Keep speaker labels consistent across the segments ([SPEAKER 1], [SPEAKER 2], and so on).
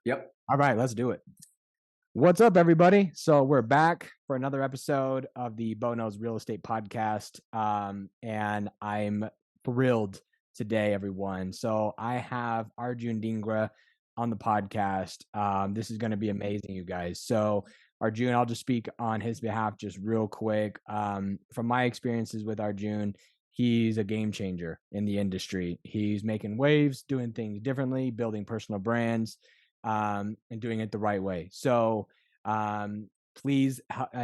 [SPEAKER 1] Yep.
[SPEAKER 2] All right, let's do it. What's up, everybody? So we're back for another episode of the Bono's Real Estate Podcast, and I'm thrilled today, everyone. So I have Arjun Dhingra on the podcast. This is going to be amazing, you guys. So Arjun, I'll just speak on his behalf just real quick. From my experiences with Arjun, he's a game changer in the industry. He's making waves, doing things differently, building personal brands, and doing it the right way. So please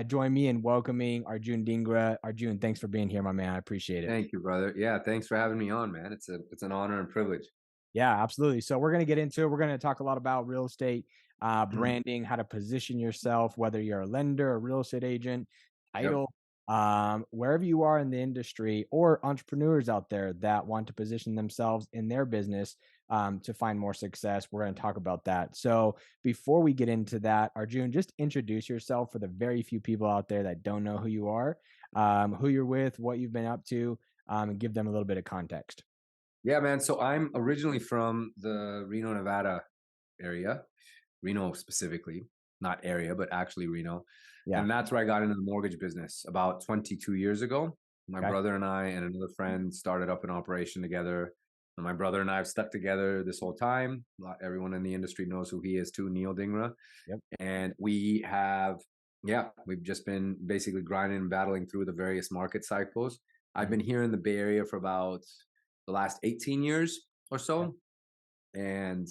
[SPEAKER 2] join me in welcoming Arjun Dhingra. Arjun, thanks for being here, my man. I appreciate it.
[SPEAKER 1] Thank you, brother. Yeah, thanks for having me on, man. It's an honor and privilege.
[SPEAKER 2] Yeah, absolutely. So we're going to get into it. We're going to talk a lot about real estate,
[SPEAKER 1] Mhm.
[SPEAKER 2] branding, how to position yourself, whether you're a lender, a real estate agent,
[SPEAKER 1] Yep.
[SPEAKER 2] title, wherever you are in the industry, or entrepreneurs out there that want to position themselves in their business to find more success. We're going to talk about that. So before we get into that, Arjun, just introduce yourself for the very few people out there that don't know who you are, who you're with, what you've been up to, and give them a little bit of context.
[SPEAKER 1] Yeah, man. So I'm originally from the Reno, Nevada area, Reno specifically, not area, but actually Reno.
[SPEAKER 2] Yeah.
[SPEAKER 1] And that's where I got into the mortgage business about 22 years ago. My
[SPEAKER 2] Okay.
[SPEAKER 1] brother and I and another friend started up an operation together. And my brother and I have stuck together this whole time. Everyone in the industry knows who he is too, Neil Dhingra.
[SPEAKER 2] Yep.
[SPEAKER 1] And we've just been basically grinding and battling through the various market cycles. I've
[SPEAKER 2] Mhm.
[SPEAKER 1] been here in the Bay Area for about the last 18 years or
[SPEAKER 2] Okay.
[SPEAKER 1] so, and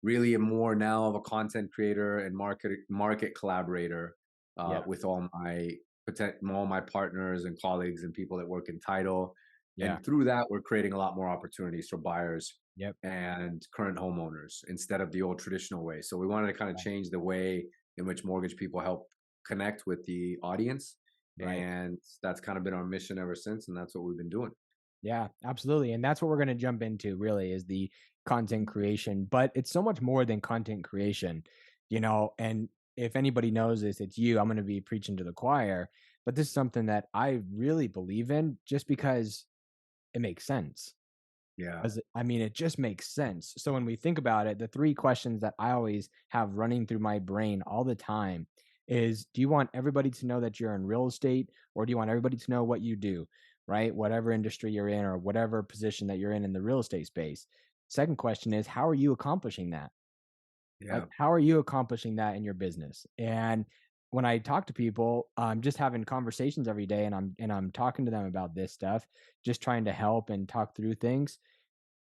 [SPEAKER 1] really am more now of a content creator and market collaborator
[SPEAKER 2] Yeah.
[SPEAKER 1] with all my partners and colleagues and people that work in title.
[SPEAKER 2] Yeah.
[SPEAKER 1] And through that, we're creating a lot more opportunities for buyers
[SPEAKER 2] Yep.
[SPEAKER 1] and current homeowners instead of the old traditional way. So we wanted to kind of
[SPEAKER 2] Right.
[SPEAKER 1] change the way in which mortgage people help connect with the audience.
[SPEAKER 2] Right.
[SPEAKER 1] And that's kind of been our mission ever since. And that's what we've been doing.
[SPEAKER 2] Yeah, absolutely. And that's what we're going to jump into really is the content creation, but it's so much more than content creation, and if anybody knows this, it's you. I'm going to be preaching to the choir, but this is something that I really believe in just because it makes sense.
[SPEAKER 1] Yeah.
[SPEAKER 2] As I mean, it just makes sense. So when we think about it, the three questions that I always have running through my brain all the time is, do you want everybody to know that you're in real estate, or do you want everybody to know what you do, right? Whatever industry you're in or whatever position that you're in the real estate space. Second question is, how are you accomplishing that? Like,
[SPEAKER 1] Yeah.
[SPEAKER 2] how are you accomplishing that in your business? And when I talk to people, I'm just having conversations every day, and I'm talking to them about this stuff, just trying to help and talk through things.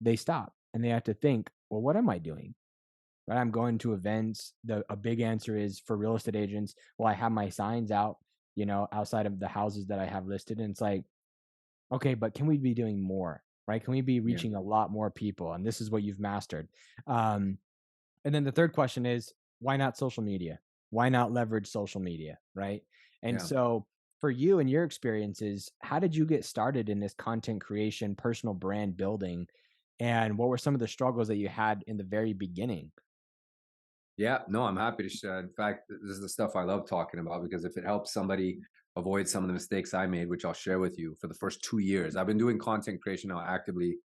[SPEAKER 2] They stop and they have to think, well, what am I doing? Right? I'm going to events. A big answer is for real estate agents. Well, I have my signs out, outside of the houses that I have listed. And it's like, okay, but can we be doing more? Right? Can we be
[SPEAKER 1] Yeah.
[SPEAKER 2] reaching a lot more people? And this is what you've mastered. Um, and then the third question is, why not social media? Why not leverage social media? Right. And
[SPEAKER 1] Yeah.
[SPEAKER 2] so for you and your experiences, how did you get started in this content creation, personal brand building? And what were some of the struggles that you had in the very beginning?
[SPEAKER 1] Yeah, no, I'm happy to share. In fact, this is the stuff I love talking about because if it helps somebody avoid some of the mistakes I made, which I'll share with you for the first 2 years, I've been doing content creation now actively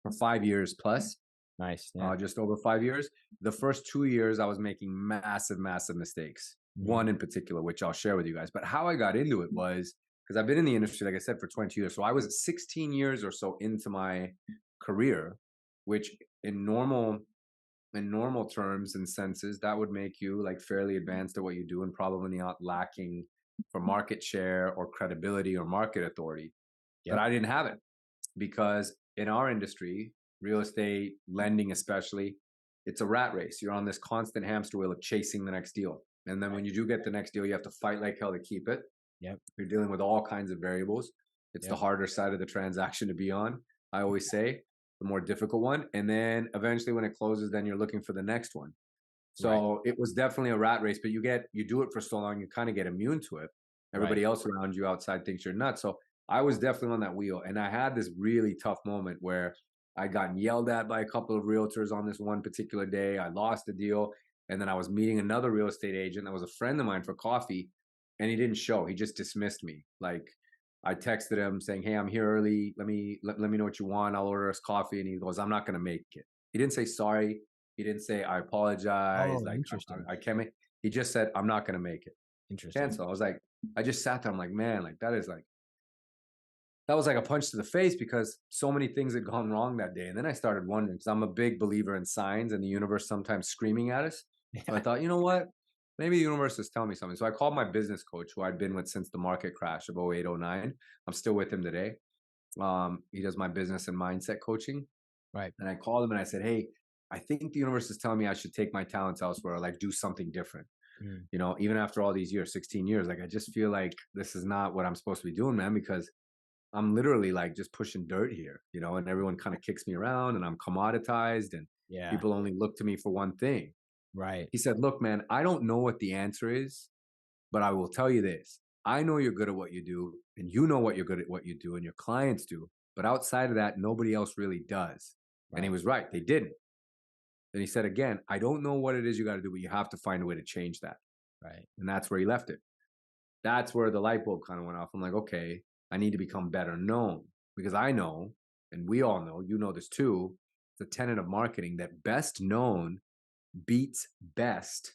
[SPEAKER 1] for 5 years plus,
[SPEAKER 2] Nice. Yeah.
[SPEAKER 1] just over 5 years. The first 2 years, I was making massive, massive mistakes.
[SPEAKER 2] Mhm.
[SPEAKER 1] One in particular, which I'll share with you guys. But how I got into it was because I've been in the industry, like I said, for 20 years. So I was 16 years or so into my career, which in normal terms and senses, that would make you like fairly advanced at what you do and probably not lacking for market share or credibility or market authority. But
[SPEAKER 2] Yep.
[SPEAKER 1] I didn't have it because in our industry, real estate, lending especially, it's a rat race. You're on this constant hamster wheel of chasing the next deal. And then
[SPEAKER 2] Right.
[SPEAKER 1] when you do get the next deal, you have to fight like hell to keep it.
[SPEAKER 2] Yep.
[SPEAKER 1] You're dealing with all kinds of variables. It's the
[SPEAKER 2] Yep.
[SPEAKER 1] harder side of the transaction to be on, I always say, the more difficult one. And then eventually when it closes, then you're looking for the next one.
[SPEAKER 2] Right.
[SPEAKER 1] So it was definitely a rat race, but you do it for so long, you kind of get immune to it.
[SPEAKER 2] Right.
[SPEAKER 1] Everybody else around you outside thinks you're nuts. So I was definitely on that wheel. And I had this really tough moment where I got yelled at by a couple of realtors on this one particular day. I lost a deal. And then I was meeting another real estate agent that was a friend of mine for coffee. And he didn't show. He just dismissed me. Like I texted him saying, "Hey, I'm here early. Let me know what you want. I'll order us coffee." And he goes, "I'm not gonna make it." He didn't say sorry. He didn't say, I apologize.
[SPEAKER 2] Oh,
[SPEAKER 1] Like,
[SPEAKER 2] interesting.
[SPEAKER 1] I can't make, he just said, I'm not going to make it.
[SPEAKER 2] Interesting.
[SPEAKER 1] Cancel. I was like, I just sat there. I'm like, man, like that was like a punch to the face because so many things had gone wrong that day. And then I started wondering because I'm a big believer in signs and the universe sometimes screaming at us. So I
[SPEAKER 2] Yeah.
[SPEAKER 1] thought, you know what? Maybe the universe is telling me something. So I called my business coach who I'd been with since the market crash of 08, 09. I'm still with him today. He does my business and mindset coaching.
[SPEAKER 2] Right.
[SPEAKER 1] And I called him and I said, hey, I think the universe is telling me I should take my talents elsewhere or like do something different.
[SPEAKER 2] Mm.
[SPEAKER 1] You know, even after all these years, 16 years, like I just feel like this is not what I'm supposed to be doing, man, because I'm literally like just pushing dirt here, you know, and everyone kind of kicks me around and I'm commoditized and
[SPEAKER 2] Yeah.
[SPEAKER 1] people only look to me for one thing.
[SPEAKER 2] Right.
[SPEAKER 1] He said, look, man, I don't know what the answer is, but I will tell you this. I know you're good at what you do and you know what you're good at what you do and your clients do. But outside of that, nobody else really does. And he
[SPEAKER 2] Right.
[SPEAKER 1] was right. They didn't. Then he said again, I don't know what it is you got to do, but you have to find a way to change that.
[SPEAKER 2] Right.
[SPEAKER 1] And that's where he left it. That's where the light bulb kind of went off. I'm like, okay, I need to become better known because I know, and we all know, you know this too, the tenet of marketing that best known beats best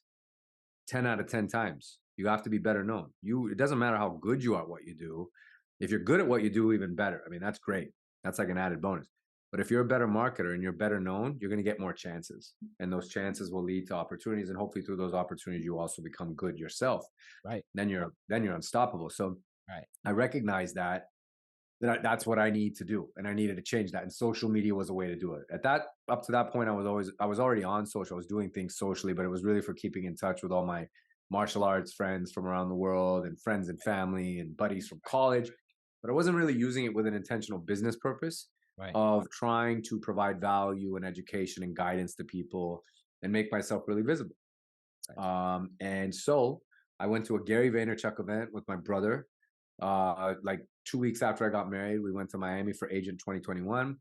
[SPEAKER 1] 10 out of 10 times. You have to be better known. It doesn't matter how good you are at what you do. If you're good at what you do, even better. I mean, that's great. That's like an added bonus. But if you're a better marketer and you're better known, you're going to get more chances. And those chances will lead to opportunities. And hopefully through those opportunities, you also become good yourself.
[SPEAKER 2] Right.
[SPEAKER 1] Then you're unstoppable. So
[SPEAKER 2] Right.
[SPEAKER 1] I recognize that's what I need to do. And I needed to change that. And social media was a way to do it. Up to that point, I was already on social. I was doing things socially, but it was really for keeping in touch with all my martial arts friends from around the world and friends and family and buddies from college. But I wasn't really using it with an intentional business purpose
[SPEAKER 2] Right.
[SPEAKER 1] of trying to provide value and education and guidance to people and make myself really visible.
[SPEAKER 2] Right.
[SPEAKER 1] And so I went to a Gary Vaynerchuk event with my brother. Like 2 weeks after I got married, we went to Miami for Agent 2021.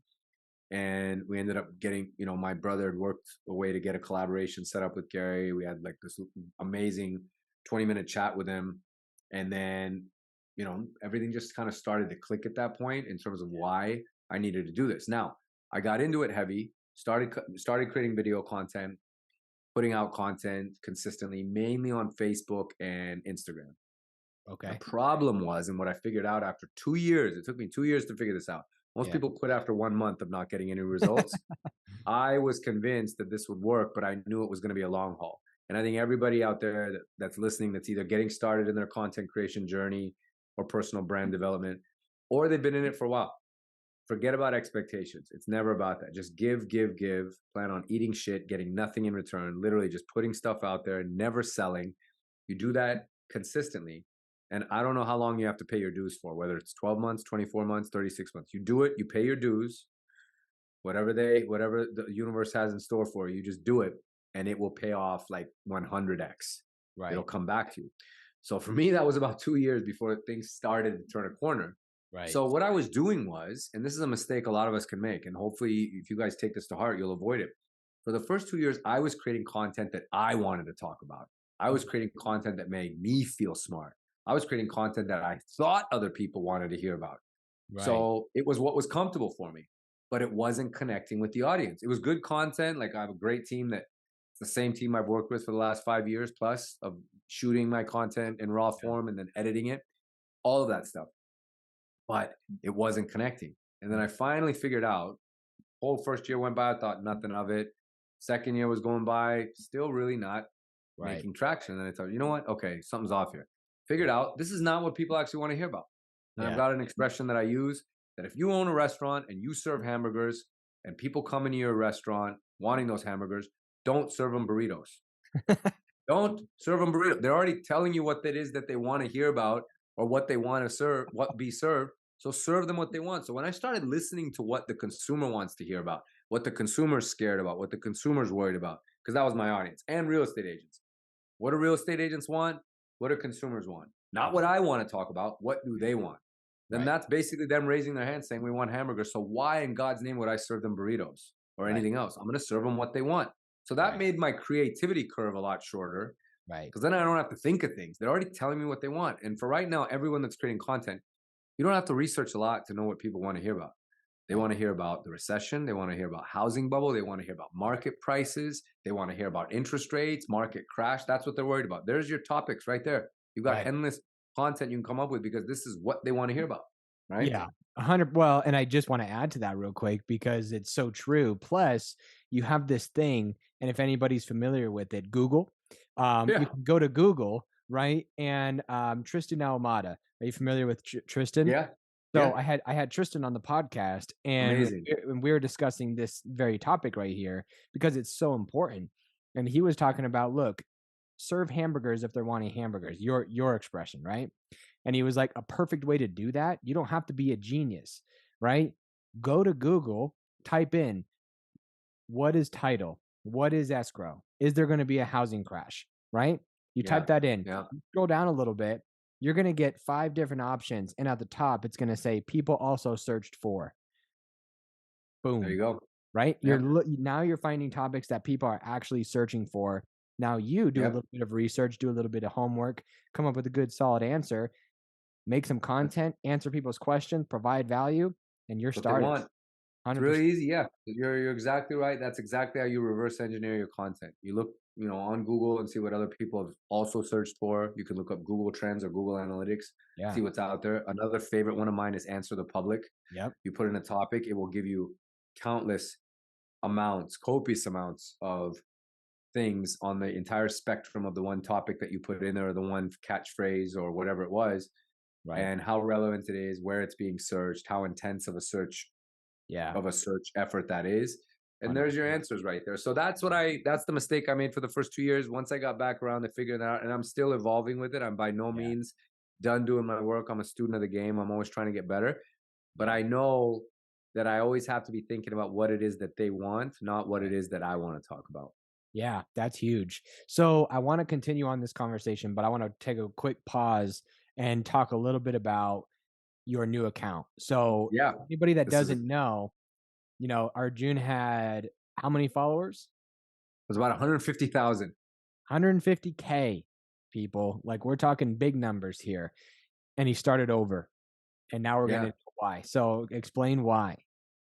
[SPEAKER 1] And we ended up getting, you know, my brother had worked a way to get a collaboration set up with Gary. We had like this amazing 20-minute chat with him. And then, you know, everything just kind of started to click at that point in terms of why I needed to do this. Now, I got into it heavy, started creating video content, putting out content consistently, mainly on Facebook and Instagram. The
[SPEAKER 2] Okay.
[SPEAKER 1] problem was, and what I figured out after 2 years, it took me 2 years to figure this out. Most
[SPEAKER 2] Yeah.
[SPEAKER 1] people quit after 1 month of not getting any results. I was convinced that this would work, but I knew it was going to be a long haul. And I think everybody out there that's listening, that's either getting started in their content creation journey or personal brand development, or they've been in it for a while, forget about expectations. It's never about that. Just give, give, give. Plan on eating shit, getting nothing in return, literally just putting stuff out there, never selling. You do that consistently. And I don't know how long you have to pay your dues for, whether it's 12 months, 24 months, 36 months. You do it, you pay your dues, whatever the universe has in store for you, you just do it and it will pay off like 100x. It'll
[SPEAKER 2] Right.
[SPEAKER 1] come back to you. So for me, that was about 2 years before things started to turn a corner.
[SPEAKER 2] Right.
[SPEAKER 1] So what I was doing was, and this is a mistake a lot of us can make, and hopefully if you guys take this to heart, you'll avoid it. For the first 2 years, I was creating content that I wanted to talk about. I was creating content that made me feel smart. I was creating content that I thought other people wanted to hear about.
[SPEAKER 2] Right.
[SPEAKER 1] So it was what was comfortable for me, but it wasn't connecting with the audience. It was good content. Like I have a great team that it's the same team I've worked with for the last 5 years plus of shooting my content in raw
[SPEAKER 2] Yeah.
[SPEAKER 1] form and then editing it, all of that stuff. But it wasn't connecting. And then I finally figured out, whole first year went by, I thought nothing of it. Second year was going by, still really not
[SPEAKER 2] Right.
[SPEAKER 1] making traction. And I thought, you know what? Okay, something's off here. Figured out this is not what people actually want to hear about. And I've
[SPEAKER 2] Yeah.
[SPEAKER 1] got an expression that I use that if you own a restaurant and you serve hamburgers and people come into your restaurant wanting those hamburgers, don't serve them burritos. Don't serve them burritos. They're already telling you what it is that they want to hear about or what they want to serve, what be served. So serve them what they want. So when I started listening to what the consumer wants to hear about, what the consumer is scared about, what the consumer is worried about, because that was my audience, and real estate agents. What do real estate agents want? What do consumers want? Not what I want to talk about. What do they want? Then
[SPEAKER 2] Right.
[SPEAKER 1] that's basically them raising their hand saying, we want hamburgers. So why in God's name would I serve them burritos or
[SPEAKER 2] Right.
[SPEAKER 1] anything else? I'm going to serve them what they want. So that
[SPEAKER 2] Right.
[SPEAKER 1] made my creativity curve a lot shorter
[SPEAKER 2] Right.
[SPEAKER 1] because then I don't have to think of things. They're already telling me what they want. And for right now, everyone that's creating content, you don't have to research a lot to know what people want to hear about. They want to hear about the recession. They want to hear about housing bubble. They want to hear about market prices. They want to hear about interest rates, market crash. That's what they're worried about. There's your topics right there. You've got
[SPEAKER 2] Right.
[SPEAKER 1] endless content you can come up with because this is what they want to hear about, right?
[SPEAKER 2] Yeah, 100. Well, and I just want to add to that real quick because it's so true. Plus, you have this thing, and if anybody's familiar with it, Google. You
[SPEAKER 1] Yeah,
[SPEAKER 2] can go to Google, right? And Tristan Almada. Are you familiar with Tristan?
[SPEAKER 1] yeah,
[SPEAKER 2] So
[SPEAKER 1] yeah.
[SPEAKER 2] I had Tristan on the podcast, and
[SPEAKER 1] Amazing.
[SPEAKER 2] we were discussing this very topic right here because it's so important. And he was talking about, look, serve hamburgers if they're wanting hamburgers. Your expression, right? And he was like, a perfect way to do that. You don't have to be a genius, right? Go to Google, type in what is title, what is escrow, is there going to be a housing crash, right? You
[SPEAKER 1] Yeah,
[SPEAKER 2] type that in,
[SPEAKER 1] yeah.
[SPEAKER 2] scroll down a little bit, you're going to get 5 different options. And at the top, it's going to say people also searched for.
[SPEAKER 1] There you
[SPEAKER 2] Boom,
[SPEAKER 1] go.
[SPEAKER 2] right?
[SPEAKER 1] Yeah,
[SPEAKER 2] Now you're finding topics that people are actually searching for. Now you do a
[SPEAKER 1] yeah.
[SPEAKER 2] little bit of research, do a little bit of homework, come up with a good solid answer, make some
[SPEAKER 1] That's
[SPEAKER 2] content, answer people's questions, provide value, and you're
[SPEAKER 1] what they
[SPEAKER 2] started.
[SPEAKER 1] want. It's
[SPEAKER 2] 100%.
[SPEAKER 1] really easy. Yeah, you're exactly right. That's exactly how you reverse engineer your content. You look, on Google and see what other people have also searched for. You can look up Google Trends or Google Analytics,
[SPEAKER 2] Yeah.
[SPEAKER 1] see what's out there. Another favorite one of mine is Answer the Public.
[SPEAKER 2] Yep.
[SPEAKER 1] You put in a topic, it will give you countless amounts, copious amounts of things on the entire spectrum of the one topic that you put in there, or the one catchphrase or whatever it was,
[SPEAKER 2] Right.
[SPEAKER 1] and how relevant it is, where it's being searched, how intense
[SPEAKER 2] Yeah.
[SPEAKER 1] of a search effort that is. And there's your
[SPEAKER 2] 100%.
[SPEAKER 1] answers right there. So that's the mistake I made for the first 2 years. Once I got back around to figuring that out, and I'm still evolving with it. I'm by no
[SPEAKER 2] Yeah.
[SPEAKER 1] means done doing my work. I'm a student of the game. I'm always trying to get better. But
[SPEAKER 2] Yeah.
[SPEAKER 1] I know that I always have to be thinking about what it is that they want, not what it
[SPEAKER 2] Right.
[SPEAKER 1] is that I want to talk about.
[SPEAKER 2] Yeah, that's huge. So I want to continue on this conversation, but I want to take a quick pause and talk a little bit about your new account. So
[SPEAKER 1] Yeah.
[SPEAKER 2] anybody that
[SPEAKER 1] This is
[SPEAKER 2] doesn't know, Arjun had how many followers?
[SPEAKER 1] was about 150,000.
[SPEAKER 2] 150K people. Like we're talking big numbers here. And he started over. And now we're going to
[SPEAKER 1] Yeah.
[SPEAKER 2] know why. So explain why.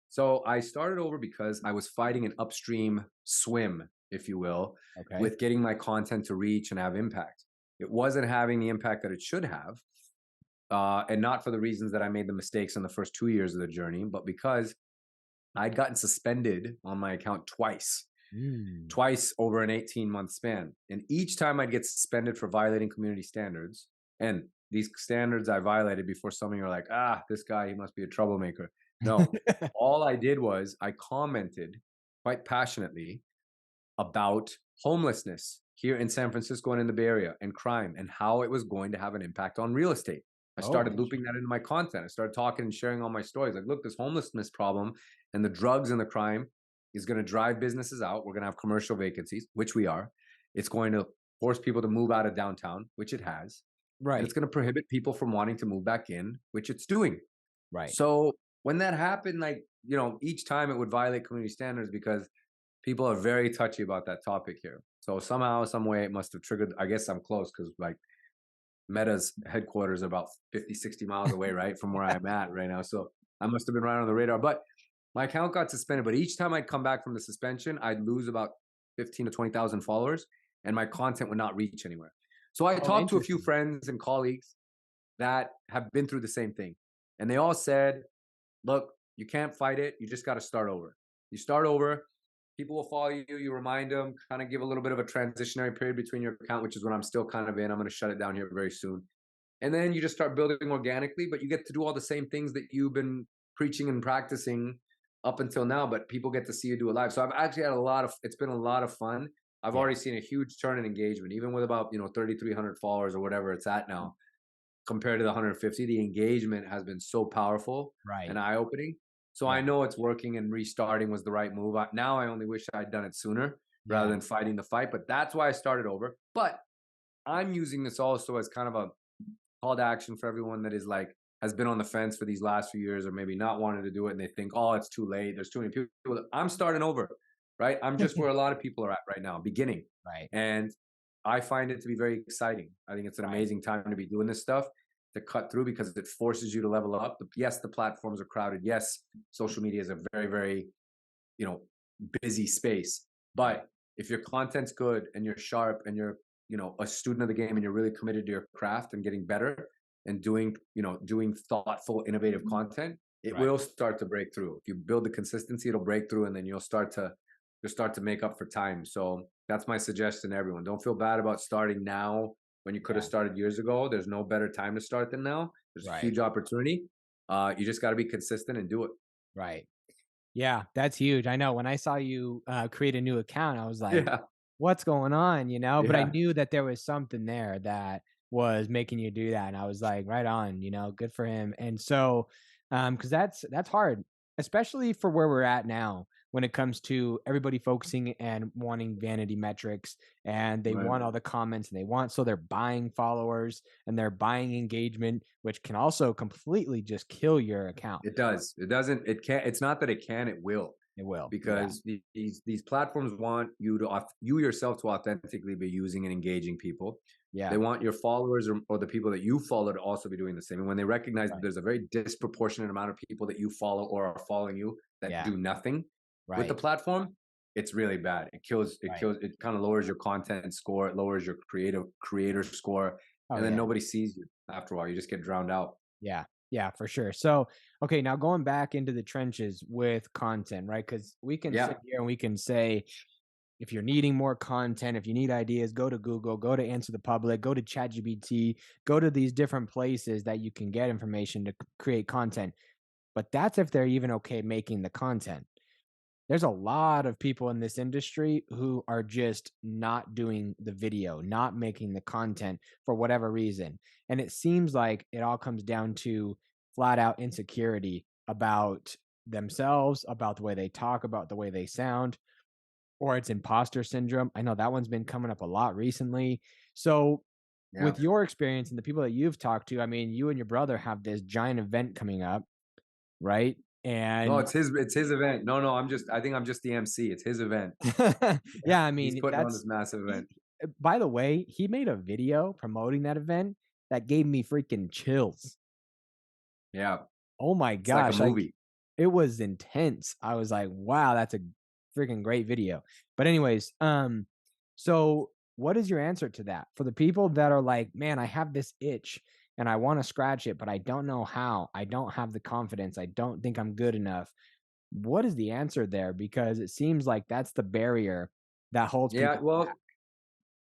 [SPEAKER 1] So I started over because I was fighting an upstream swim, if you will,
[SPEAKER 2] Okay.
[SPEAKER 1] with getting my content to reach and have impact. It wasn't having the impact that it should have. And not for the reasons that I made the mistakes in the first 2 years of the journey, but because I'd gotten suspended on my account
[SPEAKER 2] Mm.
[SPEAKER 1] twice over an 18-month span. And each time I'd get suspended for violating community standards. And these standards I violated before some of you are like, this guy, he must be a troublemaker. No, all I did was I commented quite passionately about homelessness here in San Francisco and in the Bay Area and crime and how it was going to have an impact on real estate. I
[SPEAKER 2] Oh,
[SPEAKER 1] started looping that into my content. I started talking and sharing all my stories. Like, look, this homelessness problem and the drugs and the crime is going to drive businesses out. We're going to have commercial vacancies, which we are. It's going to force people to move out of downtown, which it has. And
[SPEAKER 2] right.
[SPEAKER 1] it's going to prohibit people from wanting to move back in, which it's doing.
[SPEAKER 2] Right.
[SPEAKER 1] So when that happened, each time it would violate community standards because people are very touchy about that topic here. So somehow, some way, it must have triggered. I guess I'm close because Meta's headquarters are about 50, 60 miles away, right, from where I'm at right now. So I must have been right on the radar. But my account got suspended. But each time I'd come back from the suspension, I'd lose about 15 to 20,000 followers, and my content would not reach anywhere. So I
[SPEAKER 2] Oh,
[SPEAKER 1] talked to a few
[SPEAKER 2] interesting.
[SPEAKER 1] friends and colleagues that have been through the same thing, and they all said, "Look, you can't fight it. You just got to start over. You start over. People will follow you. You remind them, kind of give a little bit of a transitionary period between your account, which is what I'm still kind of in. I'm going to shut it down here very soon. And then you just start building organically, but you get to do all the same things that you've been preaching and practicing up until now, but people get to see you do it live. So I've actually had it's been a lot of fun. I've
[SPEAKER 2] Yeah.
[SPEAKER 1] already seen a huge turn in engagement, even with about, 3,300 followers or whatever it's at now compared to the 150. The engagement has been so powerful
[SPEAKER 2] Right.
[SPEAKER 1] and eye opening. So I
[SPEAKER 2] Yeah.
[SPEAKER 1] know it's working, and restarting was the right move. Now I only wish I'd done it sooner rather
[SPEAKER 2] Yeah.
[SPEAKER 1] than fighting the fight, but that's why I started over. But I'm using this also as kind of a call to action for everyone that has been on the fence for these last few years, or maybe not wanted to do it, and they think, oh, it's too late. There's too many people. I'm starting over, right? I'm just where a lot of people are at right now, beginning.
[SPEAKER 2] Right.
[SPEAKER 1] And I find it to be very exciting. I think it's an
[SPEAKER 2] Right.
[SPEAKER 1] amazing time to be doing this stuff. to cut through because it forces you to level up. Yes, the platforms are crowded. Yes, social media is a very, very, you know, busy space.
[SPEAKER 2] Right.
[SPEAKER 1] But if your content's good and you're sharp and you're, a student of the game and you're really committed to your craft and getting better and doing thoughtful, innovative content, it
[SPEAKER 2] Right.
[SPEAKER 1] will start to break through. If you build the consistency, it'll break through and then you'll start to make up for time. So that's my suggestion to everyone. Don't feel bad about starting now when you could have
[SPEAKER 2] Yeah.
[SPEAKER 1] started years ago. There's no better time to start than now. There's a
[SPEAKER 2] Right.
[SPEAKER 1] huge opportunity. You just got to be consistent and do it.
[SPEAKER 2] Right. Yeah, that's huge. I know when I saw you create a new account, I was like,
[SPEAKER 1] Yeah.
[SPEAKER 2] what's going on? But I
[SPEAKER 1] Yeah.
[SPEAKER 2] knew that there was something there that was making you do that. And I was like, right on, good for him. And so, because that's hard, especially for where we're at now when it comes to everybody focusing and wanting vanity metrics and they
[SPEAKER 1] Right.
[SPEAKER 2] want all the comments and so they're buying followers and they're buying engagement, which can also completely just kill your account.
[SPEAKER 1] It does. It doesn't. It can't. It's not that it can. It will.
[SPEAKER 2] It will. Yeah.
[SPEAKER 1] Because these platforms want you yourself to authentically be using and engaging people. They
[SPEAKER 2] Yeah.
[SPEAKER 1] want your followers or the people that you follow to also be doing the same. And when they recognize that
[SPEAKER 2] Right.
[SPEAKER 1] there's a very disproportionate amount of people that you follow or are following you that
[SPEAKER 2] Yeah.
[SPEAKER 1] do nothing with the
[SPEAKER 2] Right.
[SPEAKER 1] platform, it's really bad. It kills. It
[SPEAKER 2] Right.
[SPEAKER 1] kills. It kind of lowers your content score. It lowers your creator score,
[SPEAKER 2] Oh,
[SPEAKER 1] and then
[SPEAKER 2] yeah.
[SPEAKER 1] nobody sees you after a while. You just get drowned out.
[SPEAKER 2] Yeah. Yeah, for sure. So, okay, now going back into the trenches with content, right? Because we can sit
[SPEAKER 1] Yeah.
[SPEAKER 2] here and we can say, if you're needing more content, if you need ideas, go to Google, go to Answer the Public, go to ChatGPT, go to these different places that you can get information to create content. But that's if they're even okay making the content. There's a lot of people in this industry who are just not doing the video, not making the content for whatever reason. And it seems like it all comes down to flat out insecurity about themselves, about the way they talk, about the way they sound, or it's imposter syndrome. I know that one's been coming up a lot recently. So,
[SPEAKER 1] Yeah.
[SPEAKER 2] with your experience and the people that you've talked to, I mean, you and your brother have this giant event coming up, right?
[SPEAKER 1] No,
[SPEAKER 2] And
[SPEAKER 1] it's his event. No, no, I think I'm just the MC. It's his event. Yeah.
[SPEAKER 2] yeah, I
[SPEAKER 1] He's
[SPEAKER 2] mean,
[SPEAKER 1] putting on this massive event.
[SPEAKER 2] by the way, he made a video promoting that event that gave me freaking chills.
[SPEAKER 1] Yeah.
[SPEAKER 2] Oh my
[SPEAKER 1] It's like a
[SPEAKER 2] gosh, like
[SPEAKER 1] movie.
[SPEAKER 2] it was intense. I was like, wow, that's a freaking great video. But anyways, so what is your answer to that? For the people that are like, man, I have this itch and I want to scratch it, but I don't know how. I don't have the confidence. I don't think I'm good enough. What is the answer there? Because it seems like that's the barrier that holds
[SPEAKER 1] Yeah,
[SPEAKER 2] people back.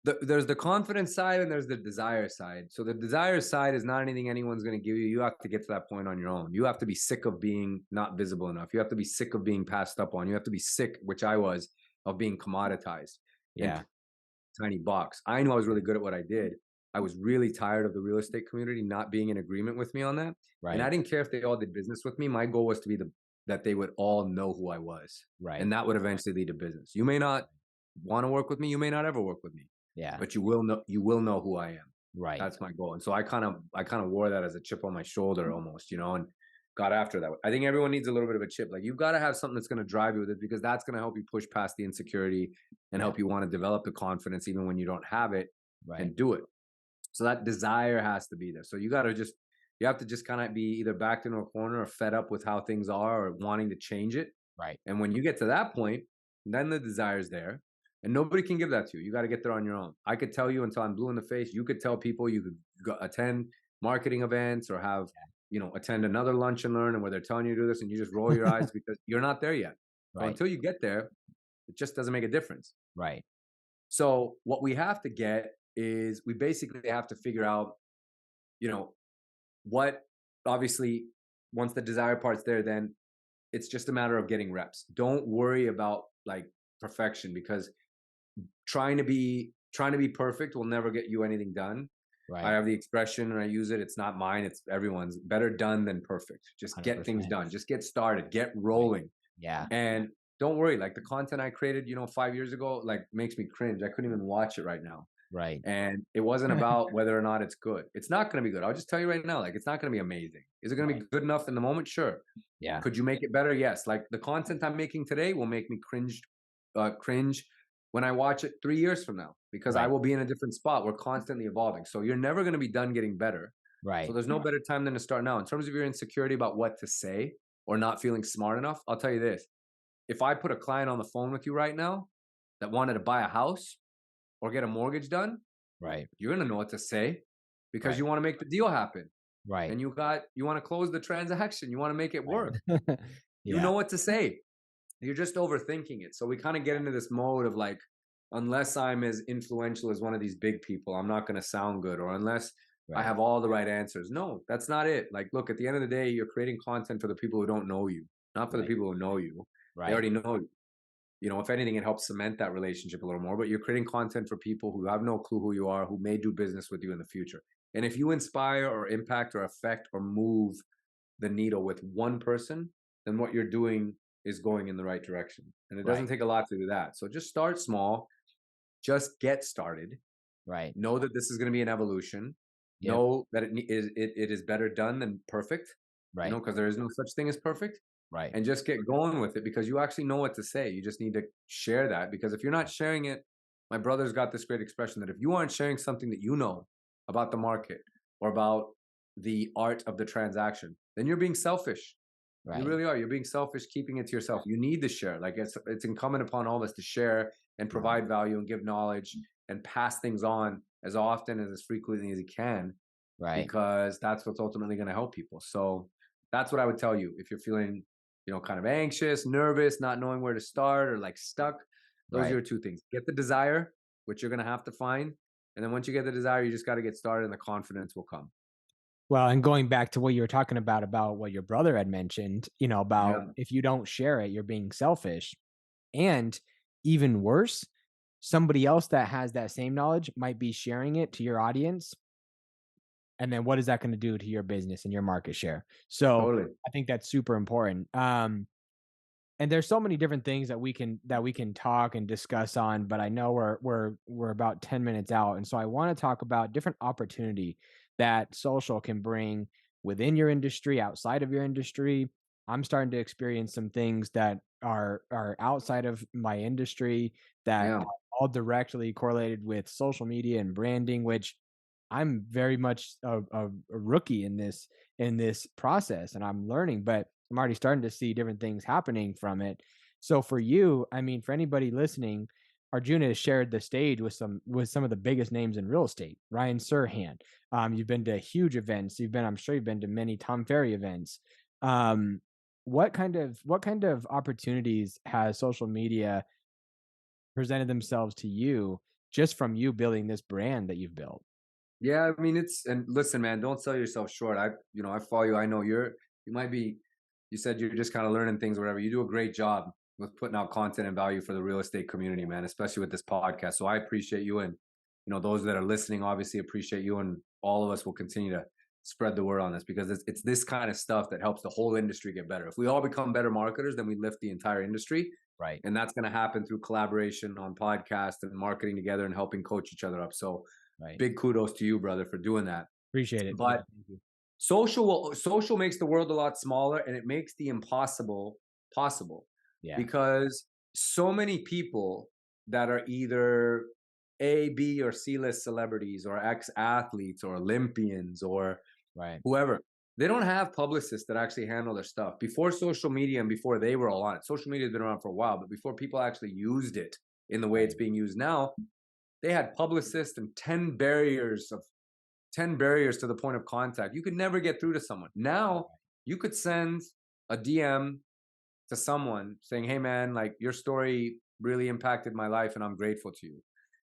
[SPEAKER 1] well, there's the confidence side and there's the desire side. So the desire side is not anything anyone's going to give you. You have to get to that point on your own. You have to be sick of being not visible enough. You have to be sick of being passed up on. You have to be sick, which I was, of being commoditized and
[SPEAKER 2] Yeah,
[SPEAKER 1] tiny box. I knew I was really good at what I did. I was really tired of the real estate community not being in agreement with me on that. And I
[SPEAKER 2] right,
[SPEAKER 1] didn't care if they all did business with me. My goal was to be that they would all know who I was.
[SPEAKER 2] right.
[SPEAKER 1] And that would eventually lead to business. You may not want to work with me, you may not ever work with me,
[SPEAKER 2] Yeah,
[SPEAKER 1] but you will know who I am.
[SPEAKER 2] right,
[SPEAKER 1] That's my goal. And so I kind of wore that as a chip on my shoulder almost, and got after that. I think everyone needs a little bit of a chip. Like you've got to have something that's going to drive you with it because that's going to help you push past the insecurity and
[SPEAKER 2] yeah,
[SPEAKER 1] help you want to develop the confidence even when you don't have it
[SPEAKER 2] right,
[SPEAKER 1] and do it. So that desire has to be there. So you have to just kind of be either backed into a corner or fed up with how things are or wanting to change it.
[SPEAKER 2] right,
[SPEAKER 1] And when you get to that point, then the desire is there. And nobody can give that to you. You got to get there on your own. I could tell you until I'm blue in the face. You could tell people you could attend marketing events or attend another lunch and learn and where they're telling you to do this and you just roll your eyes because you're not there yet. So
[SPEAKER 2] right,
[SPEAKER 1] until you get there, it just doesn't make a difference.
[SPEAKER 2] right,
[SPEAKER 1] So what we have to get is we basically have to figure out, you know, what obviously once the desire part's there, then it's just a matter of getting reps. Don't worry about like perfection because trying to be perfect will never get you anything done. I
[SPEAKER 2] right,
[SPEAKER 1] have the expression and I use it. It's not mine, it's everyone's. Better done than perfect. Just get things
[SPEAKER 2] 100%.
[SPEAKER 1] done. Just get started. Get
[SPEAKER 2] Right.
[SPEAKER 1] rolling.
[SPEAKER 2] Yeah,
[SPEAKER 1] And don't worry, like the content I created, 5 years ago, like makes me cringe. I couldn't even watch it right now.
[SPEAKER 2] right.
[SPEAKER 1] And it wasn't about whether or not it's good. It's not going to be good. I'll just tell you right now, like it's not going to be amazing. Is it going to
[SPEAKER 2] Right.
[SPEAKER 1] be good enough in the moment? Sure.
[SPEAKER 2] Yeah,
[SPEAKER 1] Could you make it better? Yes. Like the content I'm making today will make me cringe when I watch it 3 years from now because I
[SPEAKER 2] right,
[SPEAKER 1] will be in a different spot. We're constantly evolving. So you're never going to be done getting better. So
[SPEAKER 2] Right.
[SPEAKER 1] there's no better time than to start now. In terms of your insecurity about what to say or not feeling smart enough, I'll tell you this. If I put a client on the phone with you right now that wanted to buy a house or get a mortgage done,
[SPEAKER 2] Right.
[SPEAKER 1] you're going to know what to say because
[SPEAKER 2] Right.
[SPEAKER 1] you want to make the deal happen.
[SPEAKER 2] Right.
[SPEAKER 1] And you want to close the transaction. You want to make it work.
[SPEAKER 2] Right.
[SPEAKER 1] You
[SPEAKER 2] Yeah.
[SPEAKER 1] know what to say. You're just overthinking it. So we kind of get into this mode of like, unless I'm as influential as one of these big people, I'm not going to sound good. Or unless I
[SPEAKER 2] Right.
[SPEAKER 1] have all the right answers. No, that's not it. Like, look, at the end of the day, you're creating content for the people who don't know you, not for the
[SPEAKER 2] Right.
[SPEAKER 1] people who know you. They
[SPEAKER 2] Right.
[SPEAKER 1] already know you. You know, if anything, it helps cement that relationship a little more, but you're creating content for people who have no clue who you are, who may do business with you in the future. And if you inspire or impact or affect or move the needle with one person, then what you're doing is going in the right direction. And it doesn't
[SPEAKER 2] Right.
[SPEAKER 1] take a lot to do that. So just start small, just get started.
[SPEAKER 2] Right.
[SPEAKER 1] Know that this is going to be an evolution.
[SPEAKER 2] Yep.
[SPEAKER 1] Know that it is better done than perfect, you know,
[SPEAKER 2] Right.
[SPEAKER 1] because there is no such thing as perfect.
[SPEAKER 2] Right.
[SPEAKER 1] And just get going with it because you actually know what to say. You just need to share that because if you're not sharing it, my brother's got this great expression that if you aren't sharing something that you know about the market or about the art of the transaction, then you're being selfish. You
[SPEAKER 2] Right.
[SPEAKER 1] really are. You're being selfish, keeping it to yourself. You need to share. Like it's incumbent upon all of us to share and
[SPEAKER 2] Right.
[SPEAKER 1] provide value and give knowledge and pass things on as often and as frequently as you can,
[SPEAKER 2] Right.
[SPEAKER 1] because that's what's ultimately going to help people. So that's what I would tell you if you're feeling, you know, kind of anxious, nervous, not knowing where to start or like stuck. Those are
[SPEAKER 2] Right.
[SPEAKER 1] your two things. Get the desire, which you're going to have to find. And then once you get the desire, you just got to get started and the confidence will come.
[SPEAKER 2] Well, and going back to what you were talking about what your brother had mentioned, about
[SPEAKER 1] Yeah.
[SPEAKER 2] if you don't share it, you're being selfish. And even worse, somebody else that has that same knowledge might be sharing it to your audience. And then what is that going to do to your business and your market share? So
[SPEAKER 1] Totally.
[SPEAKER 2] I think that's super important. And there's so many different things that we can talk and discuss on, but I know we're about 10 minutes out. And so I want to talk about different opportunity that social can bring within your industry, outside of your industry. I'm starting to experience some things that are outside of my industry that
[SPEAKER 1] Yeah.
[SPEAKER 2] are all directly correlated with social media and branding, which I'm very much a rookie in this process, and I'm learning, but I'm already starting to see different things happening from it. So for you, I mean, for anybody listening, Arjun has shared the stage with some of the biggest names in real estate. Ryan Serhant. You've been to huge events. I'm sure you've been to many Tom Ferry events. Um, what kind of opportunities has social media presented themselves to you just from you building this brand that you've built?
[SPEAKER 1] Yeah, I mean and listen, man, don't sell yourself short. I follow you. I know you might be you said you're just kind of learning things or whatever. You do a great job with putting out content and value for the real estate community, man, especially with this podcast. So I appreciate you and those that are listening obviously appreciate you and all of us will continue to spread the word on this because it's this kind of stuff that helps the whole industry get better. If we all become better marketers, then we lift the entire industry.
[SPEAKER 2] Right.
[SPEAKER 1] And that's going to happen through collaboration on podcasts and marketing together and helping coach each other up. So
[SPEAKER 2] Right.
[SPEAKER 1] big kudos to you, brother, for doing that.
[SPEAKER 2] Appreciate it. Yeah.
[SPEAKER 1] But
[SPEAKER 2] Thank you.
[SPEAKER 1] social makes the world a lot smaller and it makes the impossible possible
[SPEAKER 2] Yeah.
[SPEAKER 1] because so many people that are either A, B, or C list celebrities or ex athletes or Olympians or
[SPEAKER 2] Right.
[SPEAKER 1] whoever, they don't have publicists that actually handle their stuff. Before social media and before they were all on it, social media has been around for a while, but before people actually used it in the way it's
[SPEAKER 2] Right.
[SPEAKER 1] being used now, they had publicists and 10 barriers to the point of contact. You could never get through to someone. Now you could send a DM to someone saying, "Hey man, like your story really impacted my life and I'm grateful to you."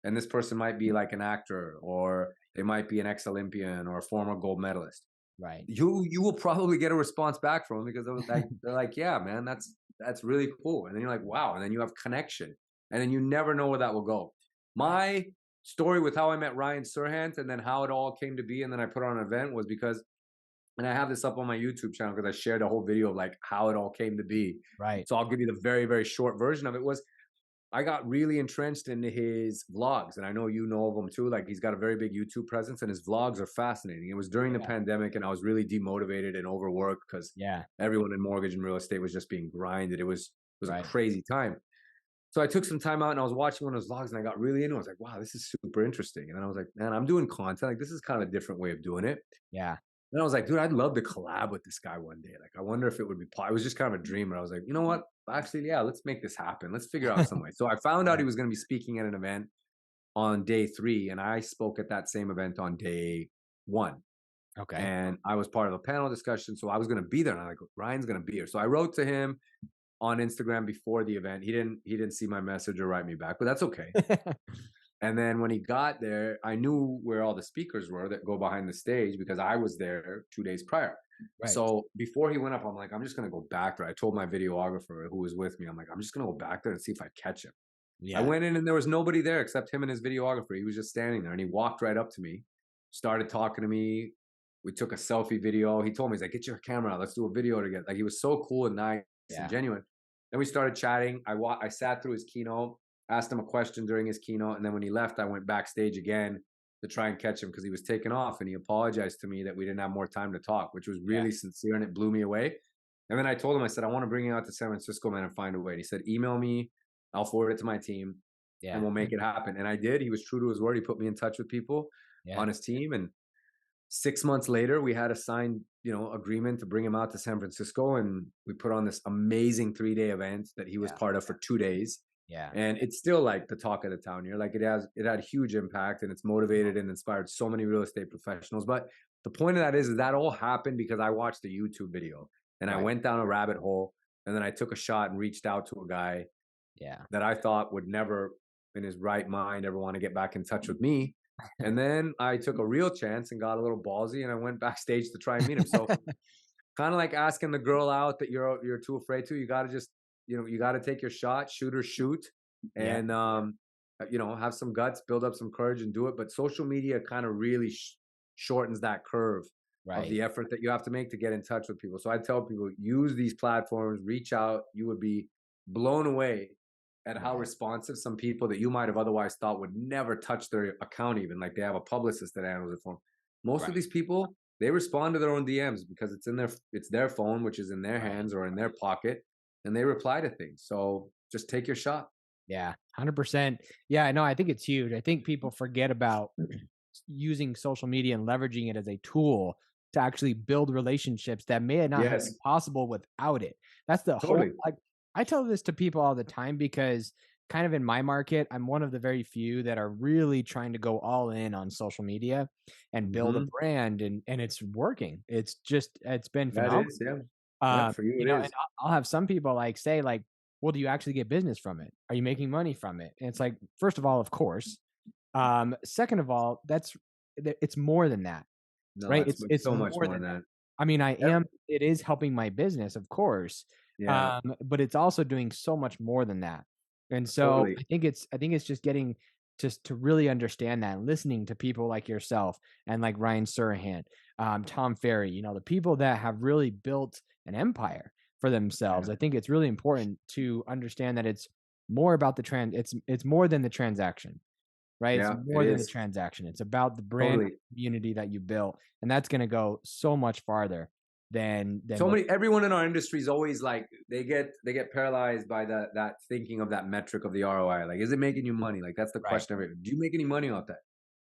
[SPEAKER 1] And this person might be like an actor or they might be an ex-Olympian or a former gold medalist.
[SPEAKER 2] Right.
[SPEAKER 1] You will probably get a response back from them because they're like, "Yeah, man, that's really cool." And then you're like, "Wow." And then you have connection. And then you never know where that will go.
[SPEAKER 2] Right.
[SPEAKER 1] My story with how I met Ryan Serhant and then how it all came to be and then I put on an event was because and I have this up on my YouTube channel because I shared a whole video of like how it all came to be.
[SPEAKER 2] Right.
[SPEAKER 1] So I'll give you the very, very short version of it was I got really entrenched into his vlogs, and I know you know of him too. Like he's got a very big YouTube presence, and his vlogs are fascinating. It was during the
[SPEAKER 2] Yeah.
[SPEAKER 1] pandemic, and I was really demotivated and overworked because
[SPEAKER 2] Yeah.
[SPEAKER 1] everyone in mortgage and real estate was just being grinded. It was a
[SPEAKER 2] Right.
[SPEAKER 1] crazy time. So I took some time out and I was watching one of those vlogs and I got really into it. I was like, wow, this is super interesting. And then I was like, man, I'm doing content. Like, this is kind of a different way of doing it.
[SPEAKER 2] Yeah.
[SPEAKER 1] And I was like, dude, I'd love to collab with this guy one day. Like, I wonder if it would be, it was just kind of a dream. And I was like, you know what? Actually, yeah, let's make this happen. Let's figure out some way. So I found out
[SPEAKER 2] Yeah.
[SPEAKER 1] he was going to be speaking at an event on day 3. And I spoke at that same event on day 1.
[SPEAKER 2] Okay.
[SPEAKER 1] And I was part of a panel discussion. So I was going to be there. And I'm like, Ryan's going to be here. So I wrote to him on Instagram before the event. He didn't see my message or write me back, but that's okay. And then when he got there, I knew where all the speakers were that go behind the stage because I was there 2 days prior.
[SPEAKER 2] Right.
[SPEAKER 1] So before he went up, I'm like, I'm just gonna go back there. I told my videographer who was with me, I'm like, I'm just gonna go back there and see if I catch him. I
[SPEAKER 2] Yeah.
[SPEAKER 1] went in and there was nobody there except him and his videographer. He was just standing there and he walked right up to me, started talking to me. We took a selfie video. He told me, he's like, get your camera out. Let's do a video together. Like, he was so cool and nice and
[SPEAKER 2] Yeah.
[SPEAKER 1] genuine. Then we started chatting. I sat through his keynote, asked him a question during his keynote. And then when he left, I went backstage again to try and catch him because he was taking off. And he apologized to me that we didn't have more time to talk, which was really sincere and it blew me away. And then I told him, I said, I want to bring you out to San Francisco, man, and find a way. And he said, email me. I'll forward it to my team and we'll make it happen. And I did. He was true to his word. He put me in touch with people on his team. And 6 months later, we had a signed, agreement to bring him out to San Francisco. And we put on this amazing 3-day event that he was part of for 2 days.
[SPEAKER 2] Yeah.
[SPEAKER 1] And it's still like the talk of the town here. Like, it had huge impact and it's motivated and inspired so many real estate professionals. But the point of that is that all happened because I watched a YouTube video and I went down a rabbit hole and then I took a shot and reached out to a guy that I thought would never in his right mind ever want to get back in touch with me. And then I took a real chance and got a little ballsy and I went backstage to try and meet him. So kind of like asking the girl out that you're too afraid to, you got to just, you got to take your shot, shoot or shoot, and have some guts, build up some courage and do it. But social media kind of really shortens that curve of the effort that you have to make to get in touch with people. So I tell people, use these platforms, reach out. You would be blown away at how responsive some people that you might have otherwise thought would never touch their account, even like they have a publicist that handles it for them. Most of these people, they respond to their own DMs because it's their phone, which is in their hands or in their pocket, and they reply to things. So just take your shot.
[SPEAKER 2] Yeah, 100%. Yeah, no, I think it's huge. I think people forget about using social media and leveraging it as a tool to actually build relationships that may not have been possible without it. That's the whole, like, I tell this to people all the time because kind of in my market, I'm one of the very few that are really trying to go all in on social media and build a brand, and it's working. It's been phenomenal.
[SPEAKER 1] That is, yeah. For you, it is.
[SPEAKER 2] And I'll have some people like say like, well, do you actually get business from it? Are you making money from it? And it's like, first of all, of course. Second of all, it's more than that, right? It's
[SPEAKER 1] so much more than that.
[SPEAKER 2] I mean, it is helping my business, of course.
[SPEAKER 1] Yeah.
[SPEAKER 2] But it's also doing so much more than that. And so I think it's just getting just to really understand that and listening to people like yourself and like Ryan Serhant, Tom Ferry, the people that have really built an empire for themselves. I think it's really important to understand that it's more about it's more than the transaction, right? It's more than the transaction. It's about the brand community that you built. And that's going to go so much farther than
[SPEAKER 1] everyone in our industry is always like, they get paralyzed by that thinking of that metric of the ROI. Like, is it making you money? Like, that's the question. Do you make any money off that?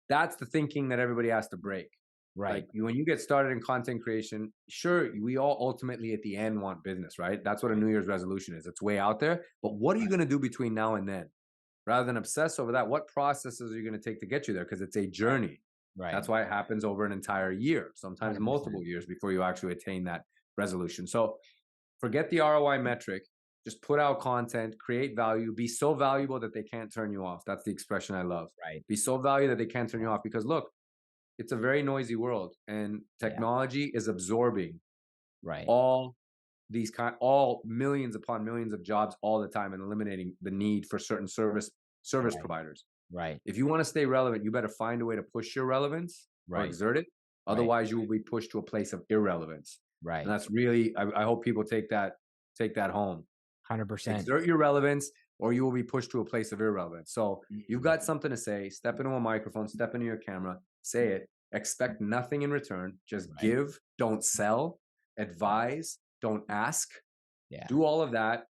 [SPEAKER 1] That's the thinking that everybody has to break.
[SPEAKER 2] Right.
[SPEAKER 1] Like, when you get started in content creation, sure, we all ultimately at the end want business, right? That's what a New Year's resolution is. It's way out there. But what are you going to do between now and then? Rather than obsess over that, what processes are you going to take to get you there? Because it's a journey.
[SPEAKER 2] Right.
[SPEAKER 1] That's why it happens over an entire year, sometimes 100%. Multiple years before you actually attain that resolution. So forget the ROI metric. Just put out content, create value, be so valuable that they can't turn you off. That's the expression I love.
[SPEAKER 2] Right.
[SPEAKER 1] Be so valuable that they can't turn you off. Because look, it's a very noisy world and technology is absorbing all millions upon millions of jobs all the time and eliminating the need for certain service providers.
[SPEAKER 2] Right.
[SPEAKER 1] If you want to stay relevant, you better find a way to push your relevance or exert it. Otherwise, you will be pushed to a place of irrelevance.
[SPEAKER 2] Right.
[SPEAKER 1] And that's really, I hope people take that home.
[SPEAKER 2] 100%.
[SPEAKER 1] Exert your relevance or you will be pushed to a place of irrelevance. So you've got something to say, step into a microphone, step into your camera, say it, expect nothing in return. Just give, don't sell, advise, don't ask. Do all of that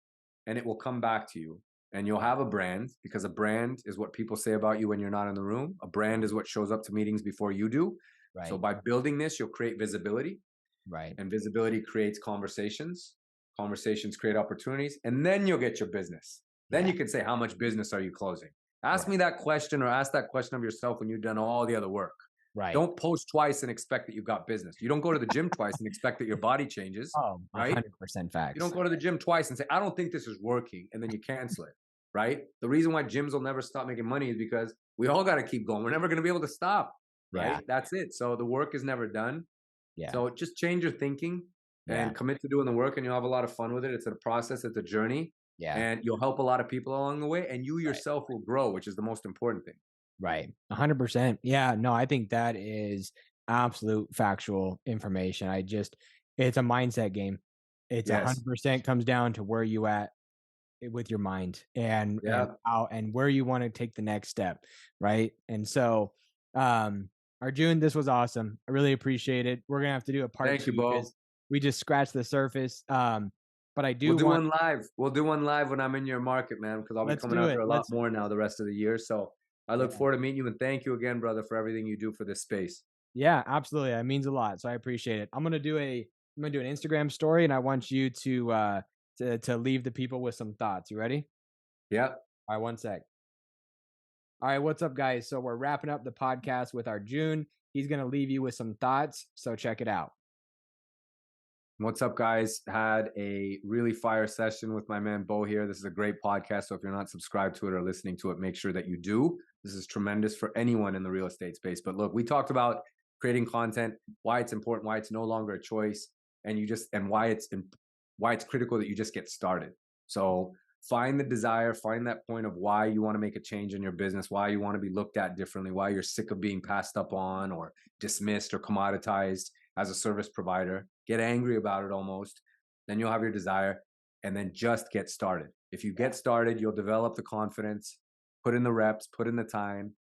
[SPEAKER 1] and it will come back to you. and you'll have a brand, because a brand is what people say about you when you're not in the room. A brand is what shows up to meetings before you do. So
[SPEAKER 2] Right.
[SPEAKER 1] by building this, you'll create visibility,
[SPEAKER 2] Right.
[SPEAKER 1] and visibility creates conversations. Conversations create opportunities, and then you'll get your business. Then
[SPEAKER 2] Yeah.
[SPEAKER 1] you can say, how much business are you closing? Ask
[SPEAKER 2] Right.
[SPEAKER 1] me that question, or ask that question of yourself when you've done all the other work.
[SPEAKER 2] Right.
[SPEAKER 1] Don't post twice and expect that you've got business. You don't go to the gym twice and expect that your body changes,
[SPEAKER 2] Oh,
[SPEAKER 1] right?
[SPEAKER 2] 100%
[SPEAKER 1] You don't
[SPEAKER 2] facts.
[SPEAKER 1] go to the gym twice and say, I don't think this is working, and then you cancel it, right? The reason why gyms will never stop making money is because we all got to keep going. We're never going to be able to stop,
[SPEAKER 2] Yeah.
[SPEAKER 1] right? That's it. So the work is never done.
[SPEAKER 2] Yeah.
[SPEAKER 1] So just change your thinking
[SPEAKER 2] Yeah.
[SPEAKER 1] and commit to doing the work, and you'll have a lot of fun with it. It's a process, it's a journey,
[SPEAKER 2] Yeah.
[SPEAKER 1] and you'll help a lot of people along the way, and you
[SPEAKER 2] Right.
[SPEAKER 1] yourself will grow, which is the most important thing.
[SPEAKER 2] Right. 100%. Yeah. No, I think that is absolute factual information. It's a mindset game. It's
[SPEAKER 1] Yes.
[SPEAKER 2] 100% comes down to where you at with your mind and
[SPEAKER 1] Yeah.
[SPEAKER 2] how and where you want to take the next step. Right. And so, Arjun, this was awesome. I really appreciate it. We're going to have to do a part
[SPEAKER 1] Thank you,
[SPEAKER 2] two
[SPEAKER 1] Bo.
[SPEAKER 2] because we just scratched the surface. But I
[SPEAKER 1] We'll
[SPEAKER 2] do
[SPEAKER 1] do
[SPEAKER 2] want,
[SPEAKER 1] one live. We'll do one live when I'm in your market, man, because I'll be
[SPEAKER 2] let's
[SPEAKER 1] coming
[SPEAKER 2] do
[SPEAKER 1] out
[SPEAKER 2] it.
[SPEAKER 1] there a lot
[SPEAKER 2] Let's,
[SPEAKER 1] more now the rest of the year. So I look
[SPEAKER 2] yeah.
[SPEAKER 1] forward to meeting you, and thank you again, brother, for everything you do for this space.
[SPEAKER 2] Yeah, absolutely. That means a lot. So I appreciate it. I'm gonna do an Instagram story and I want you to leave the people with some thoughts. You ready?
[SPEAKER 1] Yeah.
[SPEAKER 2] All right, one sec. All right, what's up, guys? So we're wrapping up the podcast with Arjun. He's gonna leave you with some thoughts. So check it out.
[SPEAKER 1] What's up, guys? Had a really fire session with my man Bo here. This is a great podcast. So if you're not subscribed to it or listening to it, make sure that you do. This is tremendous for anyone in the real estate space. But look, we talked about creating content, why it's important, why it's no longer a choice, and why it's critical that you just get started. So find the desire, find that point of why you want to make a change in your business, why you want to be looked at differently, why you're sick of being passed up on or dismissed or commoditized as a service provider. Get angry about it almost. Then you'll have your desire, and then just get started. If you get started, you'll develop the confidence, put in the reps, put in the time,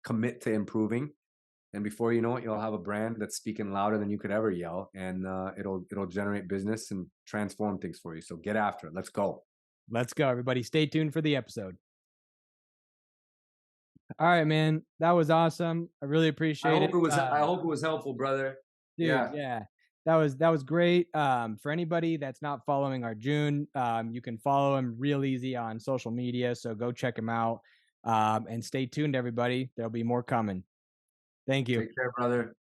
[SPEAKER 1] commit to improving. And before you know it, you'll have a brand that's speaking louder than you could ever yell, and it'll generate business and transform things for you. So get after it. Let's go.
[SPEAKER 2] Let's go, everybody. Stay tuned for the episode. All right, man. That was awesome. I really appreciate it.
[SPEAKER 1] I hope it was helpful, brother.
[SPEAKER 2] Dude,
[SPEAKER 1] Yeah.
[SPEAKER 2] yeah. That was great. For anybody that's not following Arjun, you can follow him real easy on social media. So go check him out. And stay tuned, everybody. There'll be more coming. Thank you.
[SPEAKER 1] Take care, brother.